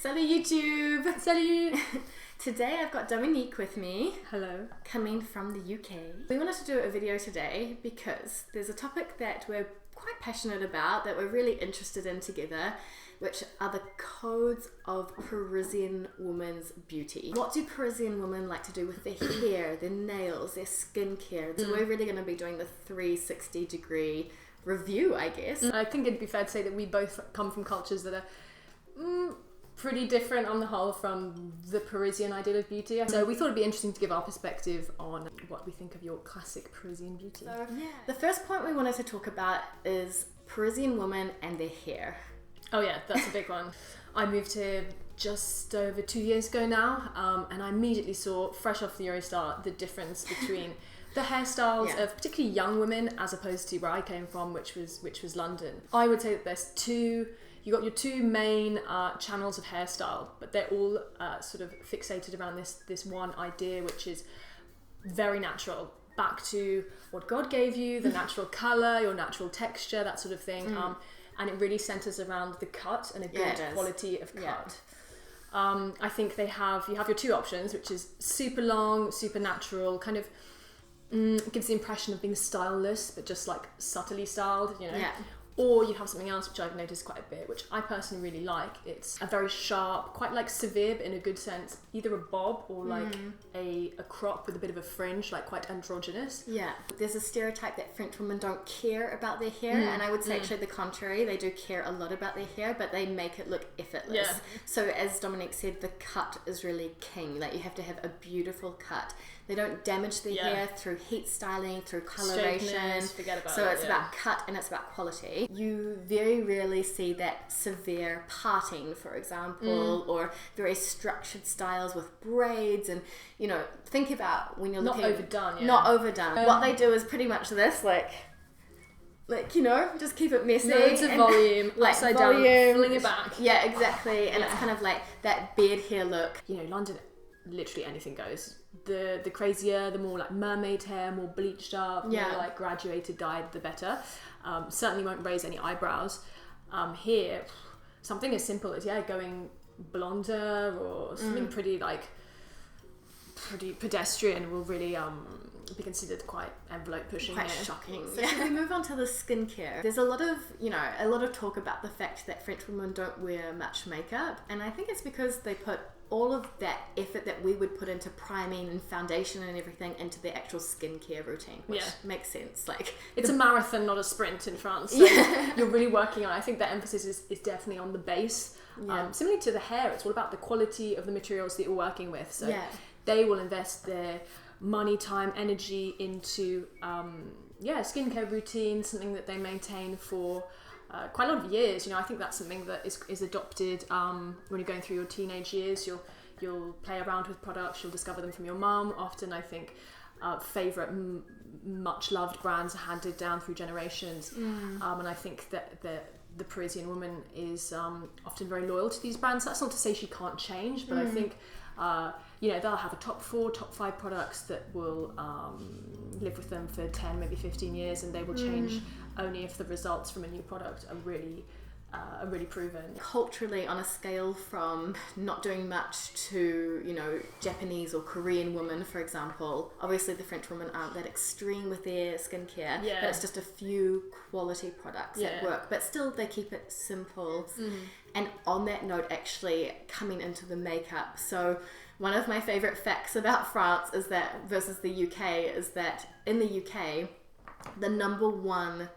Salut YouTube! Salut! Today I've got Dominique with me. Hello. Coming from the UK. We wanted to do a video today because there's a topic that we're quite passionate about, that we're really interested in together, which are the codes of Parisian women's beauty. What do Parisian women like to do with their hair, their nails, their skincare? So we're really going to be doing the 360 degree review, I guess. I think it'd be fair to say that we both come from cultures that are pretty different on the whole from the Parisian ideal of beauty. So we thought it'd be interesting to give our perspective on what we think of your classic Parisian beauty. So the first point we wanted to talk about is Parisian women and their hair. Oh yeah, that's a big one. I moved here just over 2 years ago now, and I immediately saw, fresh off the Eurostar, the difference between the hairstyles of particularly young women as opposed to where I came from, which was London. I would say that there's you got your two main channels of hairstyle, but they're all sort of fixated around this one idea, which is very natural, back to what God gave you, the natural colour, your natural texture, that sort of thing. And it really centres around the cut and a good quality of cut. I think you have your two options, which is super long, super natural, kind of gives the impression of being styleless, but just like subtly styled, you know. Yeah. Or you have something else which I've noticed quite a bit, which I personally really like. It's a very sharp, quite like severe, but in a good sense, either a bob or like a crop with a bit of a fringe, like quite androgynous. Yeah, there's a stereotype that French women don't care about their hair, and I would say actually the contrary. They do care a lot about their hair, but they make it look effortless. Yeah. So as Dominique said, the cut is really king. Like you have to have a beautiful cut. They don't damage the hair through heat styling, through coloration. Forget about so it's about cut and it's about quality. You very rarely see that severe parting, for example, or very structured styles with braids. And, you know, think about when you're looking... Not overdone, yeah. Not overdone. What they do is pretty much this, like, you know, just keep it messy. Loads of volume, like upside down, fling it back. Yeah, exactly. And it's kind of like that beard hair look. You know, London, literally anything goes. The crazier, the more like mermaid hair, more bleached up, more like graduated dyed, the better. Certainly won't raise any eyebrows. Here, something as simple as going blonder or something pretty pedestrian will really be considered quite envelope pushing, quite shocking. So should we move on to the skincare? There's a lot of talk about the fact that French women don't wear much makeup, and I think it's because they put all of that effort that we would put into priming and foundation and everything into the actual skincare routine, which makes sense. Like it's a marathon, not a sprint in France. So you're really working on. I think that emphasis is definitely on the base. Similarly to the hair, it's all about the quality of the materials that you're working with. So they will invest their money, time, energy into skincare routine, something that they maintain for quite a lot of years. You know, I think that's something that is adopted when you're going through your teenage years. You'll play around with products, you'll discover them from your mum. Often I think favourite much loved brands are handed down through generations, and I think that the Parisian woman is often very loyal to these brands. That's not to say she can't change, but I think they'll have a top 4, top 5 products that will live with them for 10, maybe 15 years, and they will change only if the results from a new product are really proven. Culturally, on a scale from not doing much to, you know, Japanese or Korean women, for example, obviously the French women aren't that extreme with their skincare, but it's just a few quality products that work, but still they keep it simple. And on that note, actually coming into the makeup, so one of my favourite facts about France is that versus the UK is that in the UK, the number one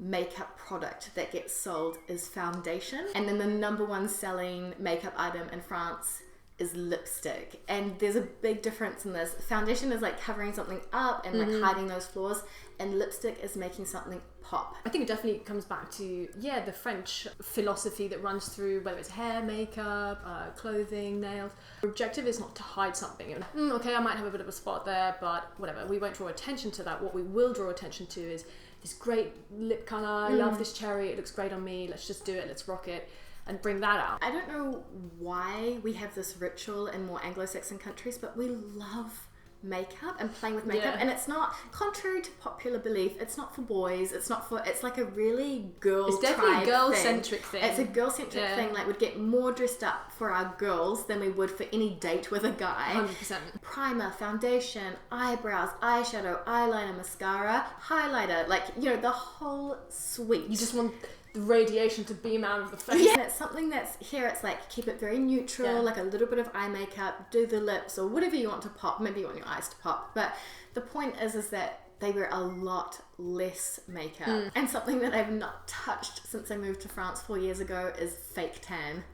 makeup product that gets sold is foundation, and then the number one selling makeup item in France is lipstick. And there's a big difference in this. Foundation is like covering something up and like hiding those flaws, and lipstick is making something pop. I think it definitely comes back to the French philosophy that runs through whether it's hair, makeup, clothing, nails. The objective is not to hide something. Okay, I might have a bit of a spot there, but whatever, we won't draw attention to that. What we will draw attention to is this great lip colour, I love this cherry, it looks great on me, let's just do it, let's rock it, and bring that out. I don't know why we have this ritual in more Anglo-Saxon countries, but we love makeup and playing with makeup, and it's not, contrary to popular belief, it's not for boys, it's like a really it's definitely a girl-centric thing. It's a girl-centric thing. Like, we'd get more dressed up for our girls than we would for any date with a guy. 100%. Primer, foundation, eyebrows, eyeshadow, eyeliner, mascara, highlighter, like, you know, the whole suite. You just want the radiation to beam out of the face. Yeah, it's something that's here. It's like, keep it very neutral, like a little bit of eye makeup, do the lips or whatever you want to pop. Maybe you want your eyes to pop, but the point is that they wear a lot less makeup. And something that I've not touched since I moved to France 4 years ago is fake tan.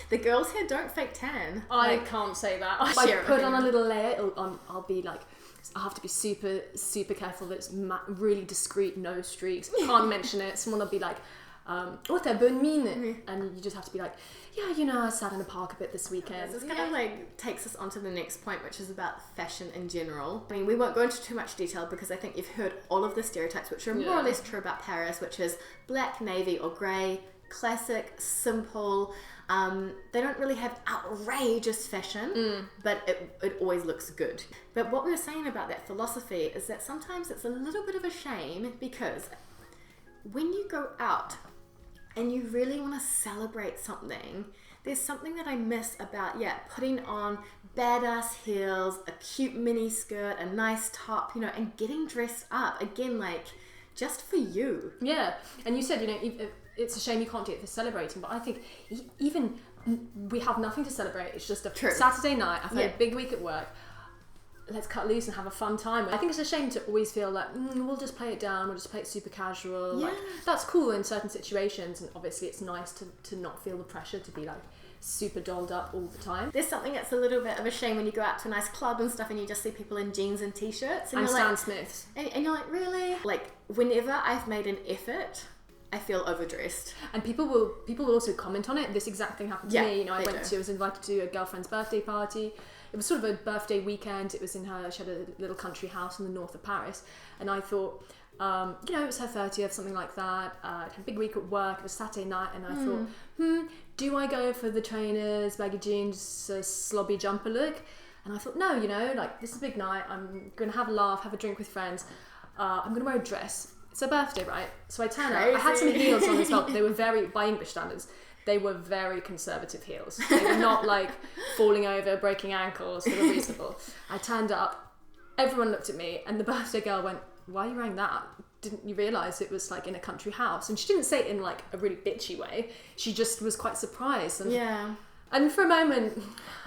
The girls here don't fake tan. I can't say that. If I put on a little layer, I'll be like, I have to be super, super careful that it's really discreet, no streaks. Can't mention it. Someone will be like, oh, t'as bonne mine. And you just have to be like, yeah, you know, I sat in the park a bit this weekend. This kind of like takes us on to the next point, which is about fashion in general. I mean, we won't go into too much detail because I think you've heard all of the stereotypes, which are more or less true about Paris, which is black, navy or grey, classic, simple. They don't really have outrageous fashion, but it always looks good. But what we were saying about that philosophy is that sometimes it's a little bit of a shame, because when you go out and you really want to celebrate something, there's something that I miss about, putting on badass heels, a cute mini skirt, a nice top, you know, and getting dressed up, again, like, just for you. Yeah, and you said, you know, it's a shame you can't do it for celebrating, but I think even we have nothing to celebrate. It's just a Saturday night. I've had a big week at work. Let's cut loose and have a fun time. I think it's a shame to always feel like, we'll just play it down, we'll just play it super casual. Like, that's cool in certain situations, and obviously it's nice to not feel the pressure to be like super dolled up all the time. There's something that's a little bit of a shame when you go out to a nice club and stuff and you just see people in jeans and t-shirts. And Stan like, Smiths. And you're like, really? Like, whenever I've made an effort, I feel overdressed. And people will also comment on it. This exact thing happened to me. You know, I was invited to a girlfriend's birthday party. It was sort of a birthday weekend. It was she had a little country house in the north of Paris. And I thought, you know, it was her 30th, something like that. I had a big week at work. It was Saturday night. And I thought, do I go for the trainers, baggy jeans, slobby jumper look? And I thought, no, you know, like, this is a big night. I'm going to have a laugh, have a drink with friends. I'm going to wear a dress. It's a birthday, right? So I turned up. I had some heels on as well. They were very, by English standards, they were very conservative heels. They were not like falling over, breaking ankles. They were reasonable. I turned up. Everyone looked at me, and the birthday girl went, "Why are you wearing that? Didn't you realise it was like in a country house?" And she didn't say it in like a really bitchy way. She just was quite surprised. And, and for a moment,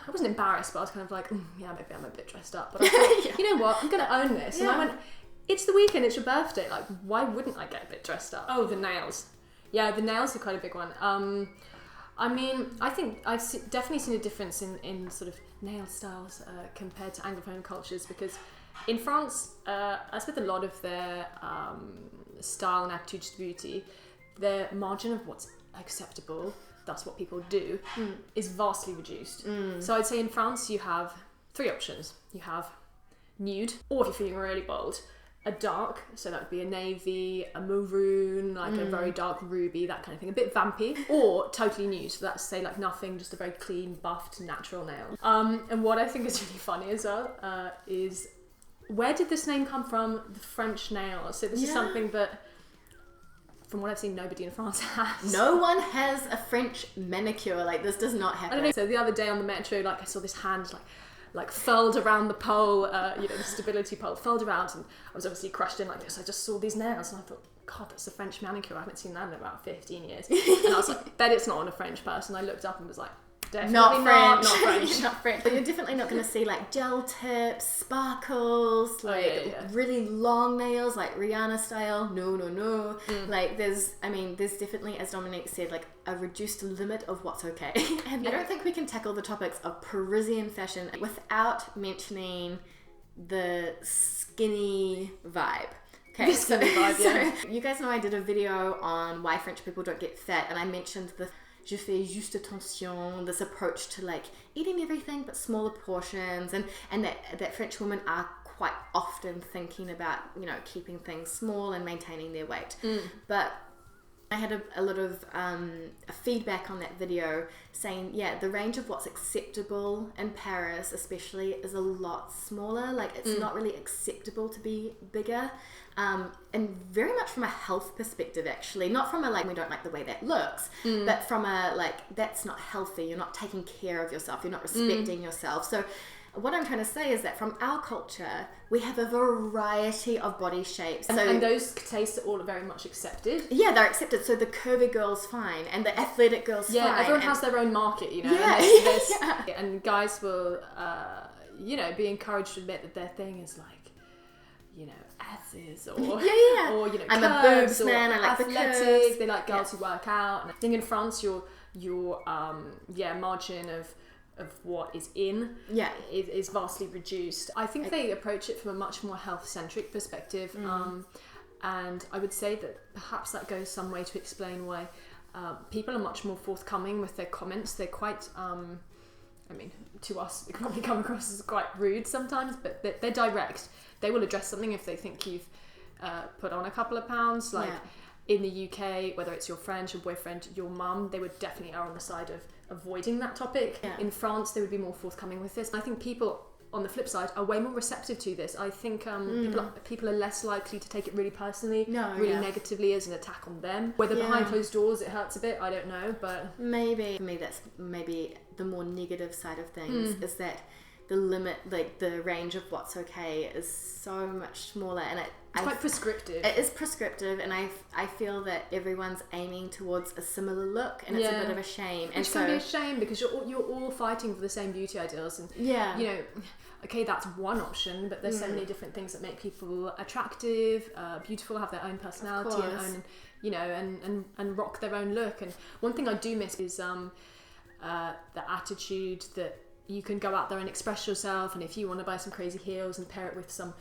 I wasn't embarrassed, but I was kind of like, yeah, maybe I'm a bit dressed up. But I thought, you know what? I'm going to own this. And I went, it's the weekend, it's your birthday, like, why wouldn't I get a bit dressed up? Oh, the nails. Yeah, the nails are quite a big one. I mean, I think I've definitely seen a difference in sort of nail styles compared to Anglophone cultures, because in France, as with a lot of their style and attitude to beauty, their margin of what's acceptable, that's what people do, is vastly reduced. So I'd say in France you have 3 options. You have nude, or if you're feeling really bold, a dark, so that would be a navy, a maroon, like a very dark ruby, that kind of thing, a bit vampy, or totally nude, so that's, say, like nothing, just a very clean, buffed, natural nail. And what I think is really funny as well is, where did this name come from? The French nail. So this is something that, from what I've seen, nobody in France has. No one has a French manicure. Like, this does not happen. I don't know. So the other day on the metro, like, I saw this hand, like furled around the pole, you know, the stability pole, furled around, and I was obviously crushed in like this. I just saw these nails and I thought, God, that's a French manicure. I haven't seen that in about 15 years. And I was like, bet it's not on a French person. I looked up and was like, definitely not French. Not French. But you're definitely not going to see like gel tips, sparkles, like really long nails, like Rihanna style. No. Like there's definitely, as Dominique said, like a reduced limit of what's okay. And I don't think we can tackle the topics of Parisian fashion without mentioning the skinny vibe. Okay, so you guys know I did a video on why French people don't get fat, and I mentioned the je fais juste attention, this approach to like eating everything but smaller portions, and that French women are quite often thinking about, you know, keeping things small and maintaining their weight. But I had a lot of feedback on that video saying, yeah, the range of what's acceptable in Paris especially is a lot smaller. Like, it's not really acceptable to be bigger. And very much from a health perspective, actually. Not from a, like, we don't like the way that looks, but from a, like, that's not healthy. You're not taking care of yourself. You're not respecting yourself. So what I'm trying to say is that from our culture, we have a variety of body shapes. And those tastes are all very much accepted. Yeah, they're accepted. So the curvy girl's fine, and the athletic girl's fine. Yeah, everyone has their own market, you know. Yeah, and guys will, you know, be encouraged to admit that their thing is like, you know, asses or or you know, I'm a boobs man. I like athletic. the curves. They like girls who work out. And I think in France, your margin of what is in is vastly reduced. I think they approach it from a much more health-centric perspective, and I would say that perhaps that goes some way to explain why people are much more forthcoming with their comments. They're quite, I mean, to us, it probably come across as quite rude sometimes, but they're direct. They will address something if they think you've put on a couple of pounds. Like in the UK, whether it's your friend, your boyfriend, your mum, they would definitely err on the side of avoiding that topic. In France, they would be more forthcoming with this. I think people on the flip side are way more receptive to this. I think people are less likely to take it really personally, negatively as an attack on them. Whether behind closed doors it hurts a bit, I don't know, but maybe for me that's maybe the more negative side of things is that the limit, like the range of what's okay, is so much smaller, and it's quite prescriptive. It is prescriptive, and I feel that everyone's aiming towards a similar look, and it's a bit of a shame. Which can be a shame because you're all fighting for the same beauty ideals, and you know, okay, that's one option, but there's so many different things that make people attractive, beautiful, have their own personality and own, you know, and rock their own look. And one thing I do miss is the attitude that you can go out there and express yourself, and if you want to buy some crazy heels and pair it with some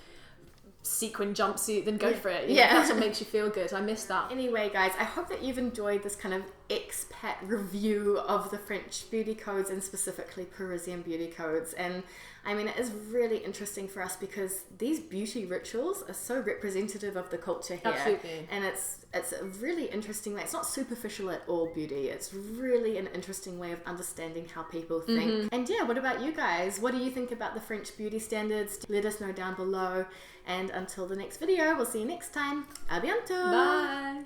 sequin jumpsuit, then go for it. You know, that's what makes you feel good. I miss that. Anyway, guys, I hope that you've enjoyed this kind of expat review of the French beauty codes, and specifically Parisian beauty codes. And I mean, it is really interesting for us because these beauty rituals are so representative of the culture here. Absolutely. And it's a really interesting way. It's not superficial at all, beauty. It's really an interesting way of understanding how people think. And yeah, what about you guys? What do you think about the French beauty standards? Let us know down below. And until the next video, we'll see you next time. A bientôt! Bye!